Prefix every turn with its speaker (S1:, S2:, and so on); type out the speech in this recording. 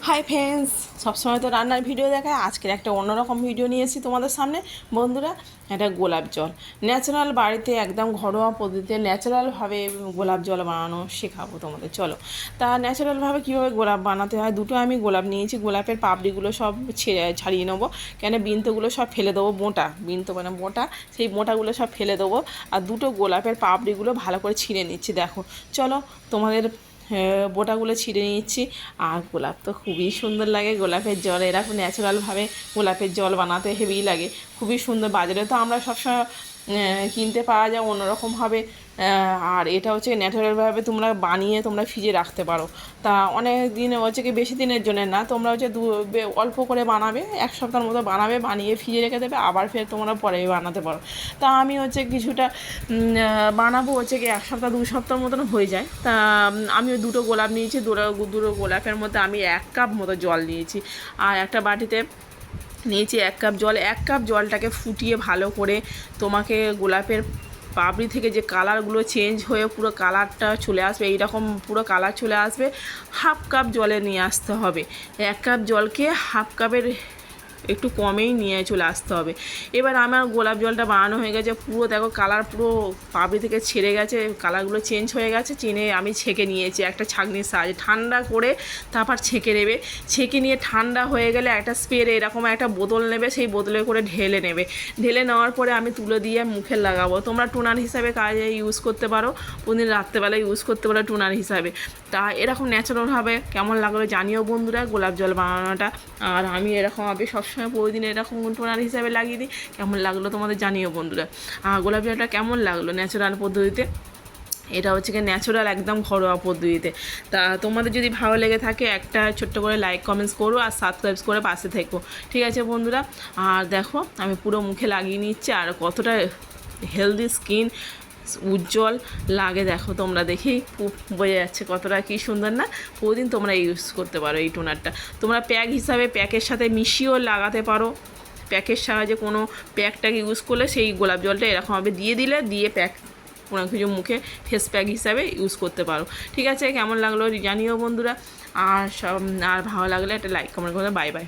S1: Hi friends, সবসময় তো রান্নার ভিডিও দেখায়। আজকের একটা অন্যরকম ভিডিও নিয়ে এসেছি তোমাদের সামনে। বন্ধুরা, এটা গোলাপ জল ন্যাচারাল, বাড়িতে একদম ঘরোয়া পদ্ধতিতে ন্যাচারালভাবে গোলাপ জল বানানো শেখাবো তোমাদের। চলো, তা ন্যাচারালভাবে কীভাবে গোলাপ বানাতে হয়। দুটো আমি গোলাপ নিয়েছি। গোলাপের পাপড়িগুলো সব ছাড়িয়ে নেবো, কেন বৃন্তগুলো সব ফেলে দেবো। বৃন্ত মানে মোটা, সেই মোটাগুলো সব ফেলে দেবো। আর দুটো গোলাপের পাপড়িগুলো ভালো করে ছিঁড়ে নিচ্ছি। দেখো, চলো তোমাদের বোটাগুলো ছিঁড়ে নিচ্ছি। আর গোলাপ তো খুবই সুন্দর লাগে। গোলাপের জল এরকম ন্যাচারালভাবে গোলাপের জল বানাতে হেভি লাগে, খুবই সুন্দর। বাজারে তো আমরা সবসময় কিনতে পাওয়া যায় অন্যরকমভাবে, আর এটা হচ্ছে ন্যাচারালভাবে তোমরা বানিয়ে তোমরা ফ্রিজে রাখতে পারো। তা অনেক দিন হচ্ছে কি, বেশি দিনের জন্য না, তোমরা হচ্ছে অল্প করে বানাবে, এক সপ্তাহের মতো বানাবে, বানিয়ে ফ্রিজে রেখে দেবে, আবার ফের তোমরা পরে বানাতে পারো। তা আমি হচ্ছে কিছুটা বানাবো হচ্ছে কি, এক সপ্তাহ 2 সপ্তাহ মতন হয়ে যায়। তা আমি দুটো গোলাপ নিয়েছি। দুটো গোলাপের মধ্যে আমি 1 কাপ মতো জল নিয়েছি। আর একটা বাটিতে নিয়েছি 1 কাপ জল। 1 কাপ জলটাকে ফুটিয়ে ভালো করে, তোমাকে গোলাপের পাপড়ি থেকে যে কালারগুলো চেঞ্জ হয়ে পুরো কালারটা চলে আসবে, এইরকম পুরো কালার চলে আসবে, 1/2 কাপ জলে নিয়ে আসতে হবে। 1 কাপ জলকে 1/2 কাপের একটু কমেই নিয়ে চলে আসতে হবে। এবার আমার গোলাপ জলটা বানানো হয়ে গেছে, পুরো দেখো কালার পুরো পাপড়ি থেকে ছেড়ে গেছে, কালারগুলো চেঞ্জ হয়ে গেছে। আমি ছেঁকে নিয়েছি একটা ছাঁকনির সাহায্যে। ঠান্ডা করে তারপর ছেঁকে নেবে। ছেঁকে নিয়ে ঠান্ডা হয়ে গেলে একটা স্প্রে এরকম একটা বোতল নেবে, সেই বোতলে করে ঢেলে নেবে। ঢেলে নেওয়ার পরে আমি তুলে দিয়ে মুখে লাগাবো। তোমরা টোনার হিসাবে কাজে ইউজ করতে পারো, প্রতিদিন রাত্রেবেলায় ইউজ করতে পারো টোনার হিসাবে। তা এরকম ন্যাচারালভাবে কেমন লাগলো জানিও বন্ধুরা গোলাপ জল বানানোটা। আর আমি এরকমভাবে সবসময় প্রতিদিন এরকম টোনার হিসাবে লাগিয়ে দিই। কেমন লাগলো তোমাদের জানিও বন্ধুরা। আর গোলাপ জলটা কেমন লাগলো ন্যাচারাল পদ্ধতিতে, এটা হচ্ছে কি ন্যাচারাল একদম ঘরোয়া পদ্ধতিতে। তা তোমাদের যদি ভালো লেগে থাকে একটা ছোট্ট করে লাইক কমেন্টস করো, আর সাবস্ক্রাইব করে পাশে থেকো, ঠিক আছে বন্ধুরা। আর দেখো আমি পুরো মুখে লাগিয়ে নিচ্ছি, আর কতটা হেলদি স্কিন, উজ্জ্বল লাগে দেখো, তোমরা দেখেই বোঝা যাচ্ছে কতটা কী সুন্দর না। প্রতিদিন তোমরা ইউজ করতে পারো এই টোনারটা। তোমরা প্যাক হিসাবে প্যাকের সাথে মিশিয়েও লাগাতে পারো। প্যাকের সাহায্যে কোনো প্যাকটাকে ইউজ করলে সেই গোলাপ জলটা এরকমভাবে দিয়ে প্যাক কোনো কিছু মুখে ফেস প্যাক হিসাবে ইউজ করতে পারো, ঠিক আছে। কেমন লাগলো জানিও বন্ধুরা। আর ভালো লাগলে একটা লাইক কমেন্ট করে। Bye bye.